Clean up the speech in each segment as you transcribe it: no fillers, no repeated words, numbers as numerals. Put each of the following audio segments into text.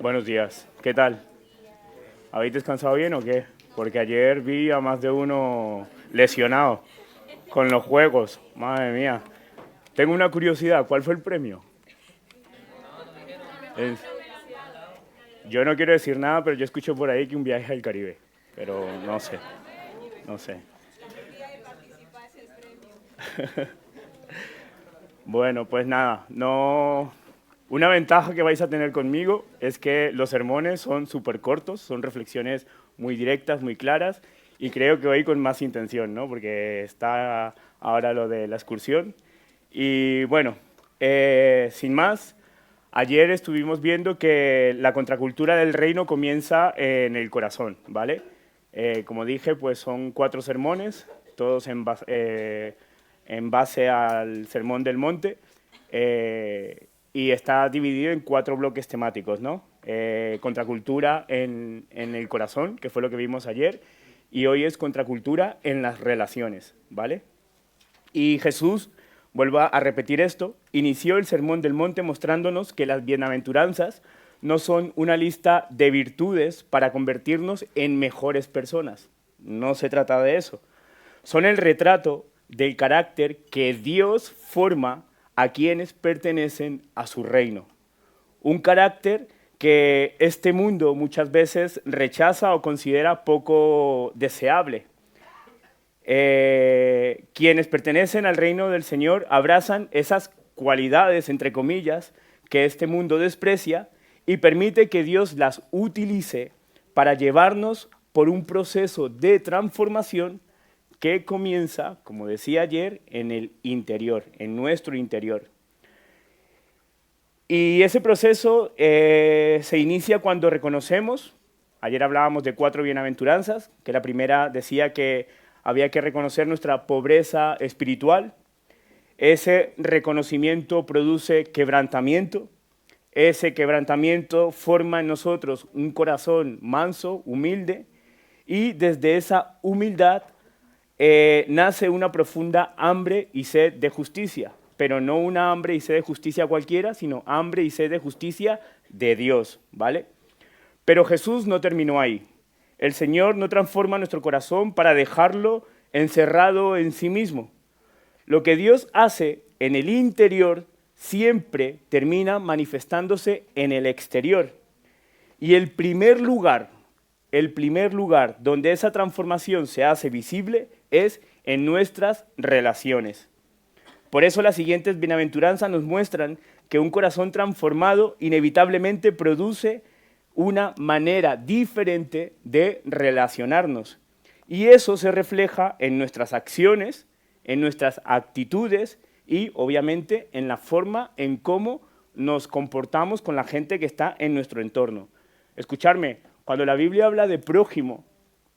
Buenos días, ¿qué tal? ¿Habéis descansado bien o qué? Porque ayer vi a más de uno lesionado con los juegos, madre mía. Tengo una curiosidad, ¿cuál fue el premio? Es- Yo no quiero decir nada, pero yo escucho por ahí que un viaje al Caribe, pero no sé, no sé. Bueno, pues nada, no. Una ventaja que vais a tener conmigo es que los sermones son súper cortos, son reflexiones muy directas, muy claras, y creo que hoy con más intención, ¿no? Porque está ahora lo de la excursión. Y bueno, sin más, ayer estuvimos viendo que la contracultura del reino comienza en el corazón, ¿vale? Como dije, pues son 4 sermones, todos en base al Sermón del Monte, y está dividido en 4 bloques temáticos, ¿no? Contracultura en el corazón, que fue lo que vimos ayer, y hoy es contracultura en las relaciones, ¿vale? Y Jesús, vuelvo a repetir esto, inició el Sermón del Monte mostrándonos que las bienaventuranzas no son una lista de virtudes para convertirnos en mejores personas. No se trata de eso. Son el retrato del carácter que Dios forma a quienes pertenecen a su reino. Un carácter que este mundo muchas veces rechaza o considera poco deseable. Quienes pertenecen al reino del Señor abrazan esas cualidades, entre comillas, que este mundo desprecia y permite que Dios las utilice para llevarnos por un proceso de transformación que comienza, como decía ayer, en el interior, en nuestro interior. Y ese proceso se inicia cuando reconocemos, ayer hablábamos de 4 bienaventuranzas, que la primera decía que había que reconocer nuestra pobreza espiritual. Ese reconocimiento produce quebrantamiento. Ese quebrantamiento forma en nosotros un corazón manso, humilde, y desde esa humildad nace una profunda hambre y sed de justicia, pero no una hambre y sed de justicia cualquiera, sino hambre y sed de justicia de Dios, ¿vale? Pero Jesús no terminó ahí. El Señor no transforma nuestro corazón para dejarlo encerrado en sí mismo. Lo que Dios hace en el interior siempre termina manifestándose en el exterior. Y el primer lugar donde esa transformación se hace visible es en nuestras relaciones. Por eso las siguientes bienaventuranzas nos muestran que un corazón transformado inevitablemente produce una manera diferente de relacionarnos. Y eso se refleja en nuestras acciones, en nuestras actitudes y obviamente en la forma en cómo nos comportamos con la gente que está en nuestro entorno. Escucharme, cuando la Biblia habla de prójimo,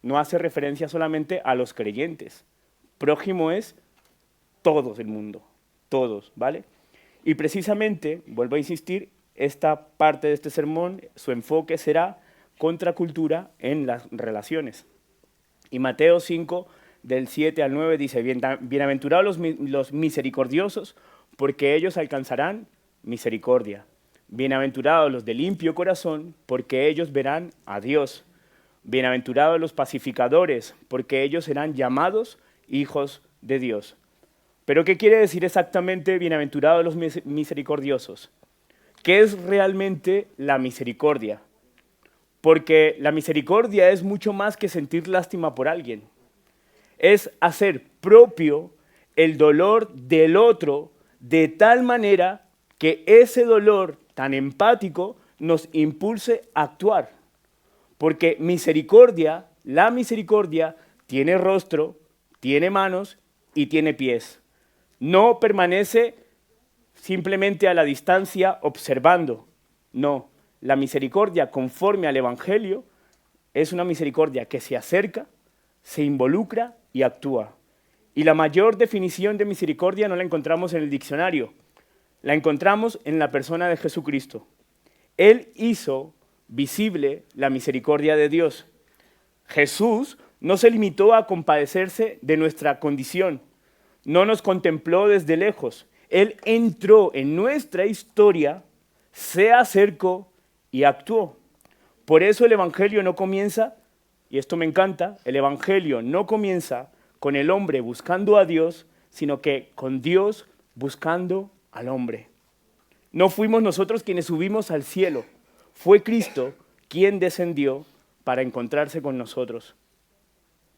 no hace referencia solamente a los creyentes. Prójimo es todos el mundo, todos, ¿vale? Y precisamente, vuelvo a insistir, esta parte de este sermón, su enfoque será contracultura en las relaciones. Y Mateo 5, del 7 al 9, dice, bienaventurados los misericordiosos, porque ellos alcanzarán misericordia. Bienaventurados los de limpio corazón, porque ellos verán a Dios. Bienaventurados los pacificadores, porque ellos serán llamados hijos de Dios. Pero ¿qué quiere decir exactamente bienaventurados los misericordiosos? ¿Qué es realmente la misericordia? Porque la misericordia es mucho más que sentir lástima por alguien. Es hacer propio el dolor del otro de tal manera que ese dolor tan empático nos impulse a actuar. Porque misericordia, la misericordia, tiene rostro, tiene manos y tiene pies. No permanece simplemente a la distancia observando. No, la misericordia conforme al Evangelio es una misericordia que se acerca, se involucra y actúa. Y la mayor definición de misericordia no la encontramos en el diccionario, la encontramos en la persona de Jesucristo. Él hizo visible la misericordia de Dios. Jesús no se limitó a compadecerse de nuestra condición, no nos contempló desde lejos. Él entró en nuestra historia, se acercó y actuó. Por eso el Evangelio no comienza, y esto me encanta, el Evangelio no comienza con el hombre buscando a Dios, sino que con Dios buscando al hombre. No fuimos nosotros quienes subimos al cielo, fue Cristo quien descendió para encontrarse con nosotros.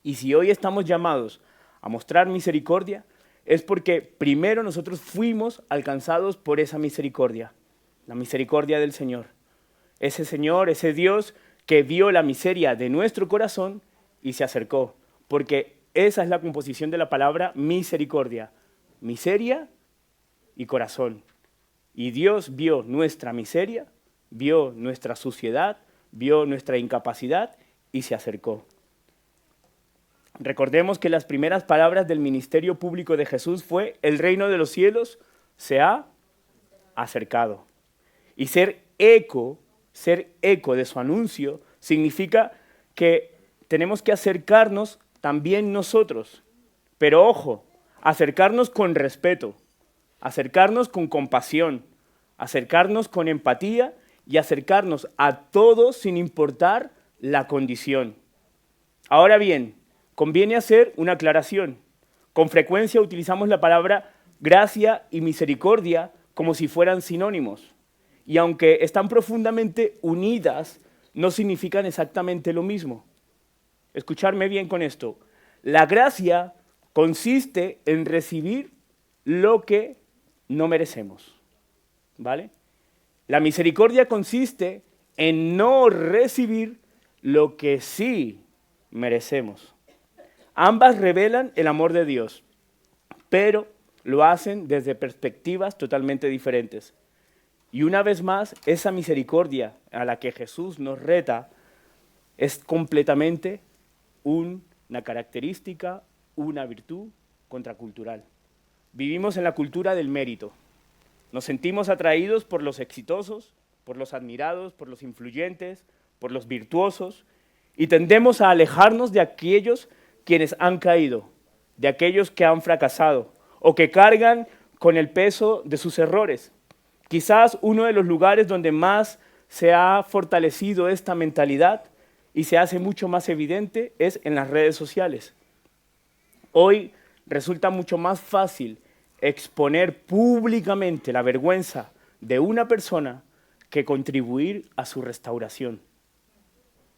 Y si hoy estamos llamados a mostrar misericordia, es porque primero nosotros fuimos alcanzados por esa misericordia, la misericordia del Señor. Ese Señor, ese Dios que vio la miseria de nuestro corazón y se acercó, porque esa es la composición de la palabra misericordia, miseria y corazón. Y Dios vio nuestra miseria, vio nuestra suciedad, vio nuestra incapacidad y se acercó. Recordemos que las primeras palabras del ministerio público de Jesús fue: el reino de los cielos se ha acercado. Y ser eco de su anuncio significa que tenemos que acercarnos también nosotros. Pero ojo, acercarnos con respeto, acercarnos con compasión, acercarnos con empatía y acercarnos a todos sin importar la condición. Ahora bien, conviene hacer una aclaración. Con frecuencia utilizamos la palabra gracia y misericordia como si fueran sinónimos. Y aunque están profundamente unidas, no significan exactamente lo mismo. Escucharme bien con esto. La gracia consiste en recibir lo que no merecemos, ¿vale? La misericordia consiste en no recibir lo que sí merecemos. Ambas revelan el amor de Dios, pero lo hacen desde perspectivas totalmente diferentes. Y una vez más, esa misericordia a la que Jesús nos reta es completamente una característica, una virtud contracultural. Vivimos en la cultura del mérito. Nos sentimos atraídos por los exitosos, por los admirados, por los influyentes, por los virtuosos, y tendemos a alejarnos de aquellos quienes han caído, de aquellos que han fracasado o que cargan con el peso de sus errores. Quizás uno de los lugares donde más se ha fortalecido esta mentalidad y se hace mucho más evidente es en las redes sociales. Hoy resulta mucho más fácil exponer públicamente la vergüenza de una persona que contribuir a su restauración.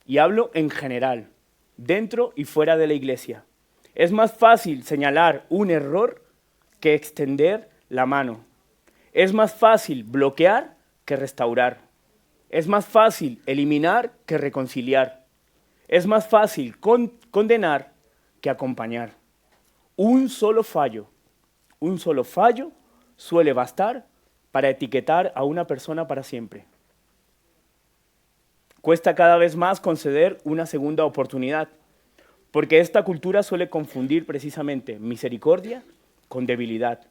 Y hablo en general, dentro y fuera de la iglesia. Es más fácil señalar un error que extender la mano. Es más fácil bloquear que restaurar. Es más fácil eliminar que reconciliar. Es más fácil condenar que acompañar. Un solo fallo suele bastar para etiquetar a una persona para siempre. Cuesta cada vez más conceder una segunda oportunidad, porque esta cultura suele confundir precisamente misericordia con debilidad.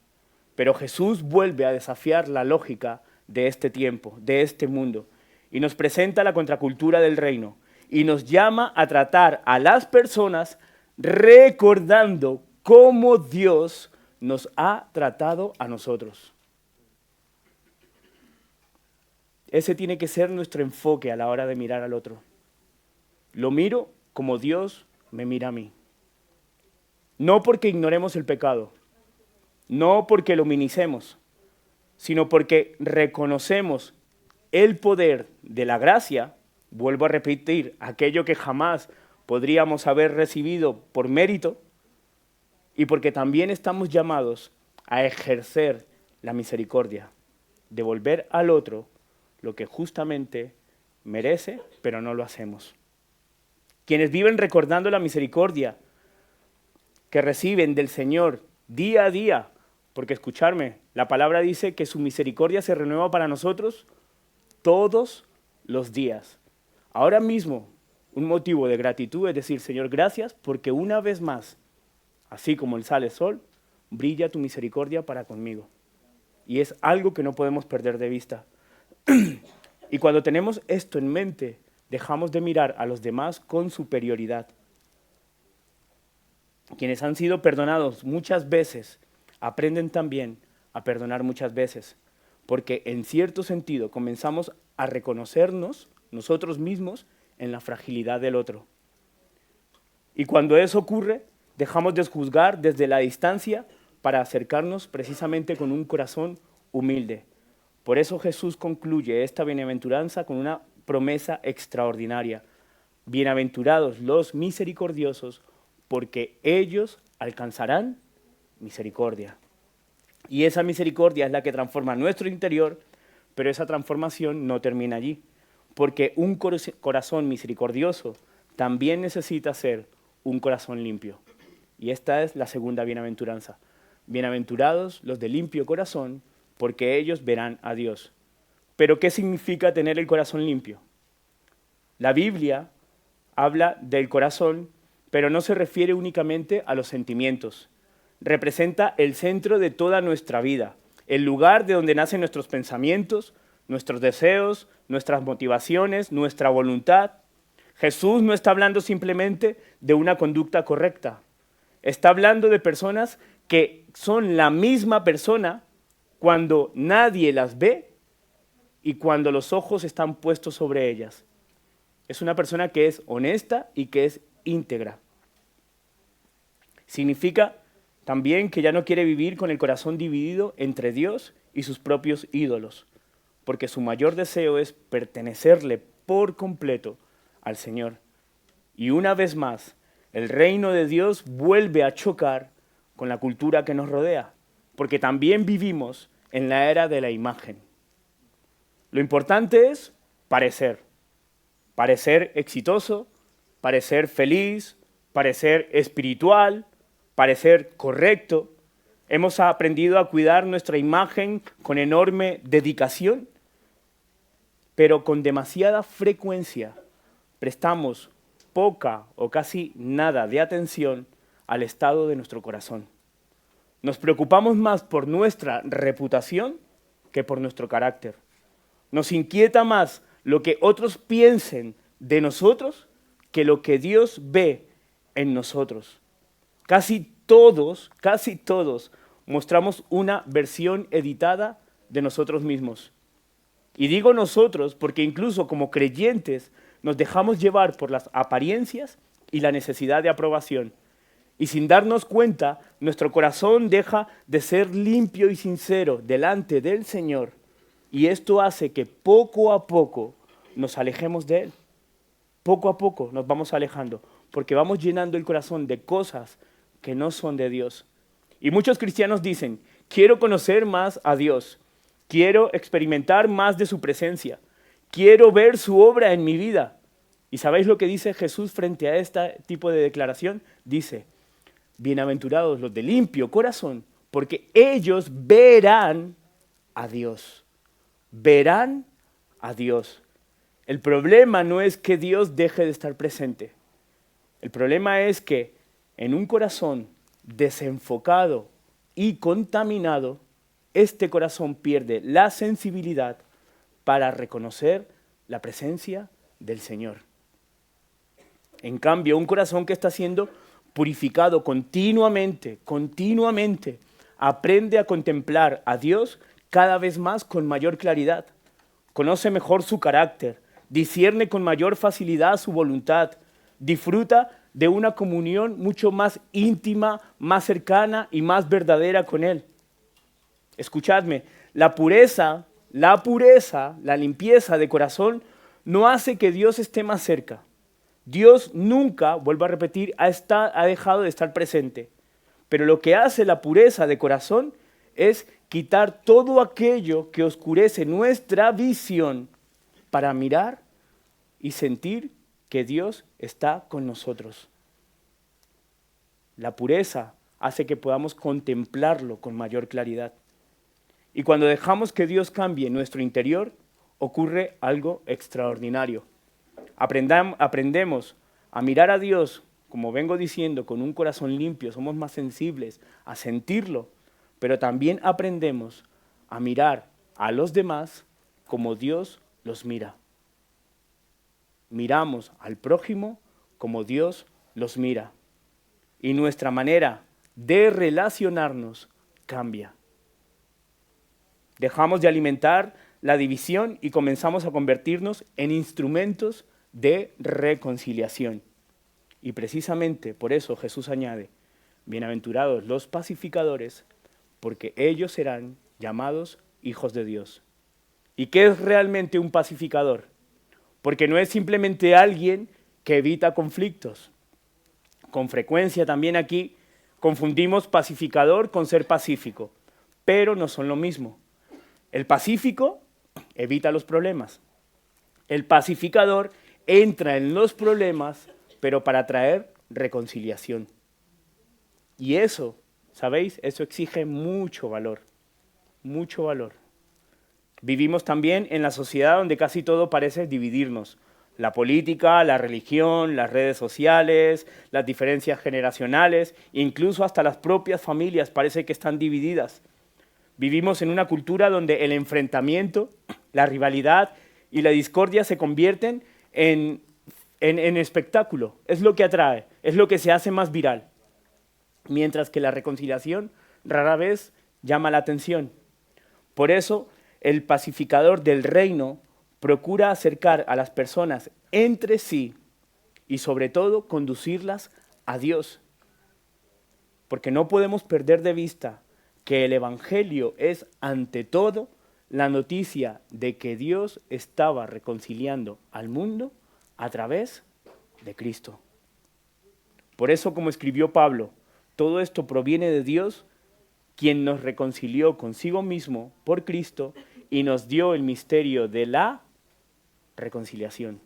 Pero Jesús vuelve a desafiar la lógica de este tiempo, de este mundo, y nos presenta la contracultura del reino, y nos llama a tratar a las personas recordando cómo Dios nos ha tratado a nosotros. Ese tiene que ser nuestro enfoque a la hora de mirar al otro. Lo miro como Dios me mira a mí. No porque ignoremos el pecado, no porque lo minimicemos, sino porque reconocemos el poder de la gracia, vuelvo a repetir, aquello que jamás podríamos haber recibido por mérito, y porque también estamos llamados a ejercer la misericordia, devolver al otro lo que justamente merece, pero no lo hacemos. Quienes viven recordando la misericordia que reciben del Señor día a día, porque escucharme, la palabra dice que su misericordia se renueva para nosotros todos los días. Ahora mismo, un motivo de gratitud es decir: Señor, gracias porque una vez más, así como sale el sol, brilla tu misericordia para conmigo. Y es algo que no podemos perder de vista. Y cuando tenemos esto en mente, dejamos de mirar a los demás con superioridad. Quienes han sido perdonados muchas veces aprenden también a perdonar muchas veces, porque en cierto sentido comenzamos a reconocernos nosotros mismos en la fragilidad del otro. Y cuando eso ocurre, dejamos de juzgar desde la distancia para acercarnos precisamente con un corazón humilde. Por eso Jesús concluye esta bienaventuranza con una promesa extraordinaria. Bienaventurados los misericordiosos, porque ellos alcanzarán misericordia. Y esa misericordia es la que transforma nuestro interior, pero esa transformación no termina allí, porque un corazón misericordioso también necesita ser un corazón limpio. Y esta es la segunda bienaventuranza. Bienaventurados los de limpio corazón, porque ellos verán a Dios. Pero ¿qué significa tener el corazón limpio? La Biblia habla del corazón, pero no se refiere únicamente a los sentimientos. Representa el centro de toda nuestra vida, el lugar de donde nacen nuestros pensamientos, nuestros deseos, nuestras motivaciones, nuestra voluntad. Jesús no está hablando simplemente de una conducta correcta. Está hablando de personas que son la misma persona cuando nadie las ve y cuando los ojos están puestos sobre ellas. Es una persona que es honesta y que es íntegra. Significa también que ya no quiere vivir con el corazón dividido entre Dios y sus propios ídolos, porque su mayor deseo es pertenecerle por completo al Señor. Y una vez más, el reino de Dios vuelve a chocar con la cultura que nos rodea, porque también vivimos en la era de la imagen. Lo importante es parecer exitoso, parecer feliz, parecer espiritual, parecer correcto. Hemos aprendido a cuidar nuestra imagen con enorme dedicación, pero con demasiada frecuencia prestamos poca o casi nada de atención al estado de nuestro corazón. Nos preocupamos más por nuestra reputación que por nuestro carácter. Nos inquieta más lo que otros piensen de nosotros que lo que Dios ve en nosotros. Casi todos mostramos una versión editada de nosotros mismos. Y digo nosotros porque incluso como creyentes nos dejamos llevar por las apariencias y la necesidad de aprobación. Y sin darnos cuenta, nuestro corazón deja de ser limpio y sincero delante del Señor. Y esto hace que poco a poco nos alejemos de Él. Poco a poco nos vamos alejando, porque vamos llenando el corazón de cosas que no son de Dios. Y muchos cristianos dicen, quiero conocer más a Dios, quiero experimentar más de su presencia, quiero ver su obra en mi vida. ¿Y sabéis lo que dice Jesús frente a este tipo de declaración? Dice, bienaventurados los de limpio corazón, porque ellos verán a Dios. Verán a Dios. El problema no es que Dios deje de estar presente. El problema es que en un corazón desenfocado y contaminado, este corazón pierde la sensibilidad para reconocer la presencia del Señor. En cambio, un corazón que está siendo purificado continuamente, aprende a contemplar a Dios cada vez más con mayor claridad. Conoce mejor su carácter, discierne con mayor facilidad su voluntad, disfruta de una comunión mucho más íntima, más cercana y más verdadera con Él. Escuchadme, la pureza, la limpieza de corazón no hace que Dios esté más cerca. Dios nunca, vuelvo a repetir, ha dejado de estar presente. Pero lo que hace la pureza de corazón es quitar todo aquello que oscurece nuestra visión para mirar y sentir que Dios está con nosotros. La pureza hace que podamos contemplarlo con mayor claridad. Y cuando dejamos que Dios cambie nuestro interior, ocurre algo extraordinario. Aprendemos a mirar a Dios, como vengo diciendo, con un corazón limpio, somos más sensibles a sentirlo, pero también aprendemos a mirar a los demás como Dios los mira. Miramos al prójimo como Dios los mira. Y nuestra manera de relacionarnos cambia. Dejamos de alimentar la división y comenzamos a convertirnos en instrumentos de reconciliación. Y precisamente por eso Jesús añade, bienaventurados los pacificadores, porque ellos serán llamados hijos de Dios. ¿Y qué es realmente un pacificador? Porque no es simplemente alguien que evita conflictos. Con frecuencia también aquí confundimos pacificador con ser pacífico, pero no son lo mismo. El pacífico evita los problemas. El pacificador entra en los problemas, pero para traer reconciliación. Y eso, ¿sabéis? Eso exige mucho valor, mucho valor. Vivimos también en la sociedad donde casi todo parece dividirnos. La política, la religión, las redes sociales, las diferencias generacionales, incluso hasta las propias familias parece que están divididas. Vivimos en una cultura donde el enfrentamiento, la rivalidad y la discordia se convierten en espectáculo. Es lo que atrae, es lo que se hace más viral. Mientras que la reconciliación rara vez llama la atención. Por eso, el pacificador del reino procura acercar a las personas entre sí y sobre todo conducirlas a Dios. Porque no podemos perder de vista que el Evangelio es ante todo la noticia de que Dios estaba reconciliando al mundo a través de Cristo. Por eso, como escribió Pablo, todo esto proviene de Dios, quien nos reconcilió consigo mismo por Cristo y nos dio el misterio de la reconciliación.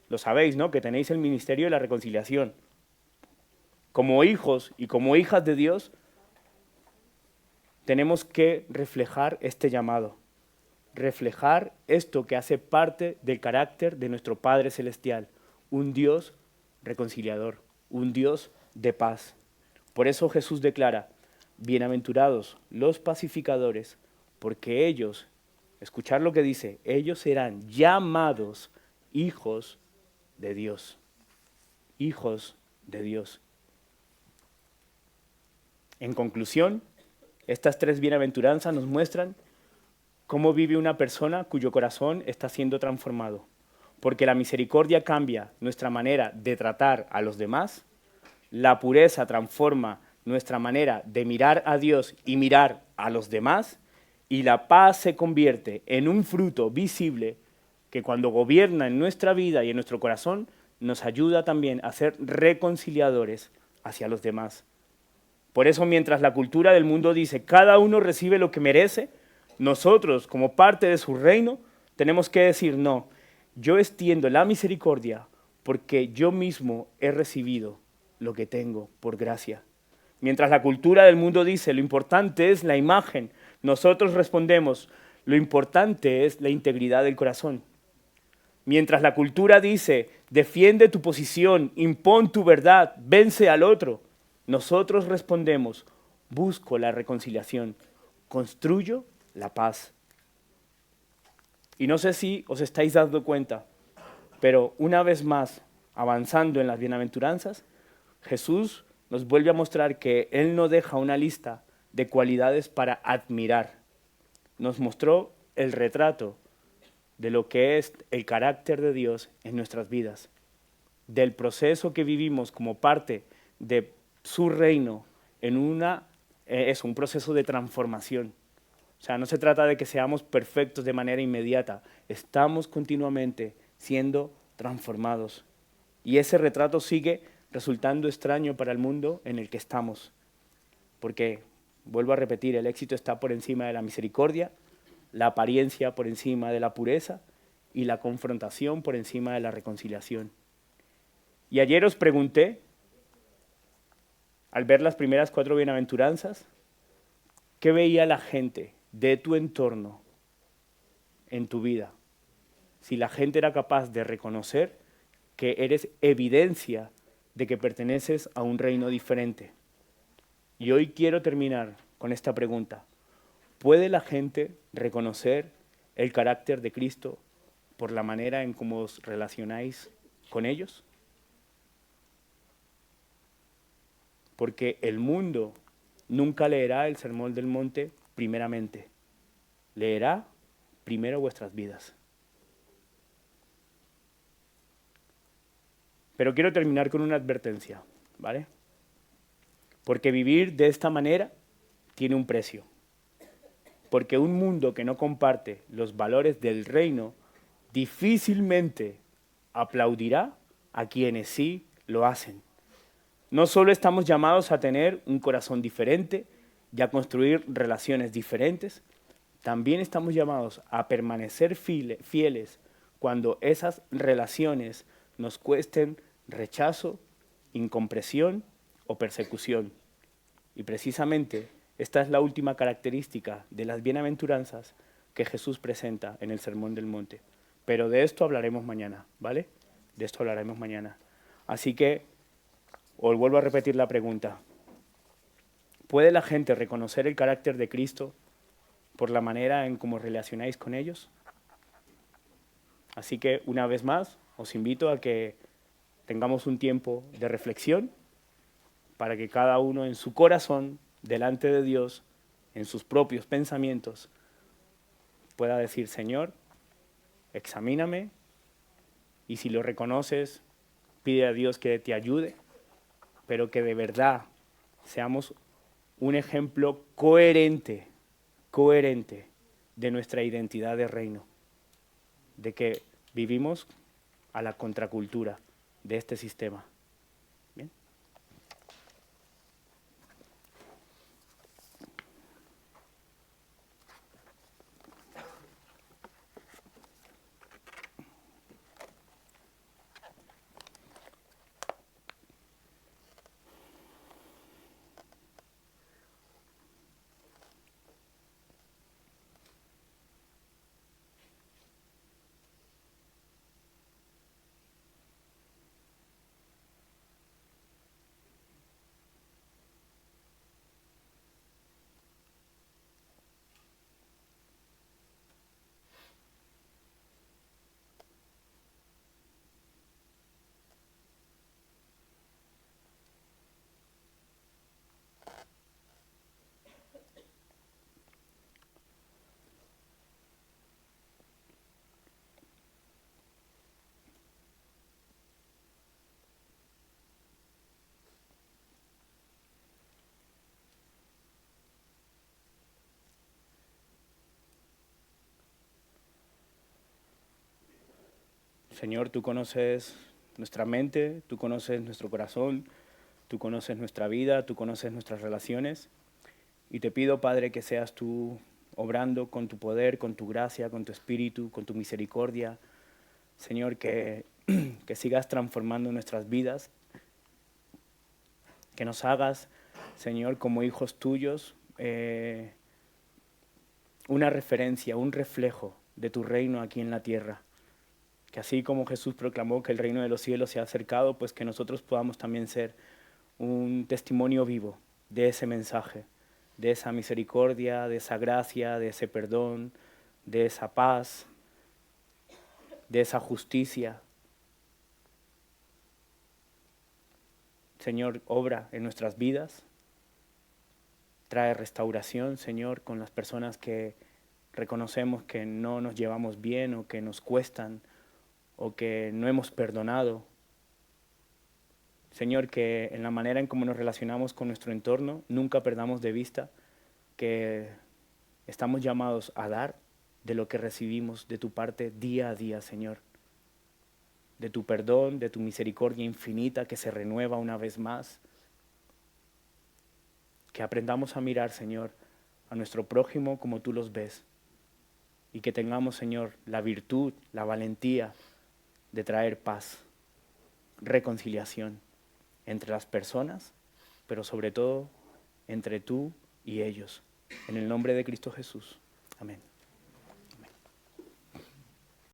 Lo sabéis, ¿no? Que tenéis el ministerio de la reconciliación. Como hijos y como hijas de Dios, tenemos que reflejar este llamado, reflejar esto que hace parte del carácter de nuestro Padre Celestial, un Dios reconciliador, un Dios de paz. Por eso Jesús declara, bienaventurados los pacificadores, porque ellos, escuchar lo que dice, ellos serán llamados hijos de Dios. Hijos de Dios. En conclusión, estas tres bienaventuranzas nos muestran cómo vive una persona cuyo corazón está siendo transformado. Porque la misericordia cambia nuestra manera de tratar a los demás, la pureza transforma nuestra manera de mirar a Dios y mirar a los demás, y la paz se convierte en un fruto visible que cuando gobierna en nuestra vida y en nuestro corazón, nos ayuda también a ser reconciliadores hacia los demás. Por eso, mientras la cultura del mundo dice cada uno recibe lo que merece, nosotros, como parte de su reino, tenemos que decir no, yo extiendo la misericordia porque yo mismo he recibido lo que tengo por gracia. Mientras la cultura del mundo dice lo importante es la imagen, nosotros respondemos lo importante es la integridad del corazón. Mientras la cultura dice defiende tu posición, impón tu verdad, vence al otro, nosotros respondemos busco la reconciliación, construyo la paz. Y no sé si os estáis dando cuenta, pero una vez más, avanzando en las bienaventuranzas, Jesús nos vuelve a mostrar que Él no deja una lista de cualidades para admirar. Nos mostró el retrato de lo que es el carácter de Dios en nuestras vidas, del proceso que vivimos como parte de su reino en un proceso de transformación. O sea, no se trata de que seamos perfectos de manera inmediata, estamos continuamente siendo transformados. Y ese retrato sigue resultando extraño para el mundo en el que estamos. Porque, vuelvo a repetir, el éxito está por encima de la misericordia, la apariencia por encima de la pureza y la confrontación por encima de la reconciliación. Y ayer os pregunté, al ver las primeras 4 bienaventuranzas, ¿qué veía la gente de tu entorno en tu vida? Si la gente era capaz de reconocer que eres evidencia de que perteneces a un reino diferente. Y hoy quiero terminar con esta pregunta. ¿Puede la gente reconocer el carácter de Cristo por la manera en cómo os relacionáis con ellos? Porque el mundo nunca leerá el Sermón del Monte primeramente. leerá primero vuestras vidas. Pero quiero terminar con una advertencia, ¿vale? Porque vivir de esta manera tiene un precio. Porque un mundo que no comparte los valores del reino difícilmente aplaudirá a quienes sí lo hacen. No solo estamos llamados a tener un corazón diferente y a construir relaciones diferentes, también estamos llamados a permanecer fieles cuando esas relaciones nos cuesten rechazo, incompresión o persecución. Y precisamente esta es la última característica de las bienaventuranzas que Jesús presenta en el Sermón del Monte. Pero de esto hablaremos mañana, ¿vale? De esto hablaremos mañana. Así que os vuelvo a repetir la pregunta. ¿Puede la gente reconocer el carácter de Cristo por la manera en cómo relacionáis con ellos? Así que, una vez más, os invito a que tengamos un tiempo de reflexión para que cada uno en su corazón, delante de Dios, en sus propios pensamientos, pueda decir: Señor, examíname, y si lo reconoces, pide a Dios que te ayude, pero que de verdad seamos un ejemplo coherente de nuestra identidad de reino, de que vivimos a la contracultura de este sistema. ¿Bien? Señor, tú conoces nuestra mente, tú conoces nuestro corazón, tú conoces nuestra vida, tú conoces nuestras relaciones. Y te pido, Padre, que seas tú obrando con tu poder, con tu gracia, con tu espíritu, con tu misericordia. Señor, que sigas transformando nuestras vidas, que nos hagas, Señor, como hijos tuyos, una referencia, un reflejo de tu reino aquí en la tierra. Que así como Jesús proclamó que el reino de los cielos se ha acercado, pues que nosotros podamos también ser un testimonio vivo de ese mensaje, de esa misericordia, de esa gracia, de ese perdón, de esa paz, de esa justicia. Señor, obra en nuestras vidas, trae restauración, Señor, con las personas que reconocemos que no nos llevamos bien o que nos cuestan o que no hemos perdonado. Señor, que en la manera en cómo nos relacionamos con nuestro entorno, nunca perdamos de vista que estamos llamados a dar de lo que recibimos de tu parte día a día, Señor. De tu perdón, de tu misericordia infinita que se renueva una vez más. Que aprendamos a mirar, Señor, a nuestro prójimo como tú los ves. Y que tengamos, Señor, la virtud, la valentía de traer paz, reconciliación entre las personas, pero sobre todo entre tú y ellos. En el nombre de Cristo Jesús. Amén.